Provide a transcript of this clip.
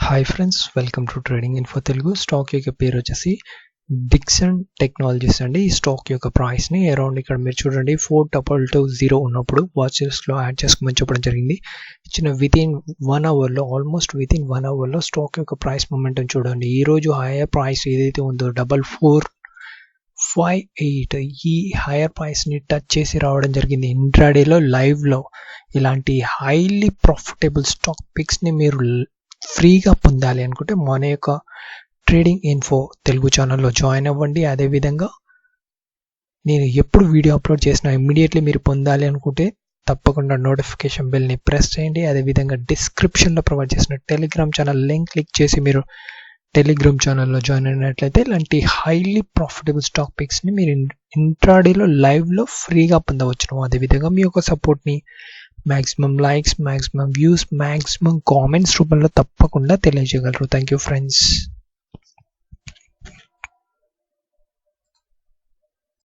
Hi friends, welcome to trading info Telugu. Stock యొక్క పేరు వచ్చేసి డిక్సన్ టెక్నాలజీస్ అండి. ఈ స్టాక్ యొక్క ప్రైస్ని అరౌండ్ ఇక్కడ మీరు చూడండి 4220 ఉన్నప్పుడు వాచెస్లో యాడ్ చేసుకోమని చెప్పడం జరిగింది. ఇచ్చిన వితిన్ 1 అవర్లో ఆల్మోస్ట్ వితిన్ 1 అవర్లో స్టాక్ యొక్క ప్రైస్ మొమెంటం చూడండి. ఈరోజు హైయర్ ప్రైస్ ఏదైతే ఉందో 4458 ఈ హైయర్ ప్రైస్ని టచ్ చేసి రావడం జరిగింది. ఇంట్రాడేలో లైవ్లో ఇలాంటి హైలీ ప్రాఫిటబుల్ స్టాక్ పిక్స్ని మీరు ఫ్రీగా పొందాలి అనుకుంటే మన యొక్క ట్రేడింగ్ ఇన్ఫో తెలుగు ఛానల్లో జాయిన్ అవ్వండి. అదేవిధంగా నేను ఎప్పుడు వీడియో అప్లోడ్ చేసినా ఇమ్మీడియట్లీ మీరు పొందాలి అనుకుంటే తప్పకుండా నోటిఫికేషన్ బెల్ని ప్రెస్ చేయండి. అదేవిధంగా డిస్క్రిప్షన్లో ప్రొవైడ్ చేసిన టెలిగ్రామ్ ఛానల్ లింక్ క్లిక్ చేసి మీరు టెలిగ్రామ్ ఛానల్లో జాయిన్ అయినట్లయితే ఇలాంటి హైలీ ప్రాఫిటబుల్ స్టాక్ పిక్స్ని మీరు ఇంట్రాడేలో లైవ్లో ఫ్రీగా పొందవచ్చును. అదేవిధంగా మీ యొక్క సపోర్ట్ని maximum likes, maximum views, maximum comments రూపంలో తప్పకుండా తెలియజేయగలరు. Thank you friends.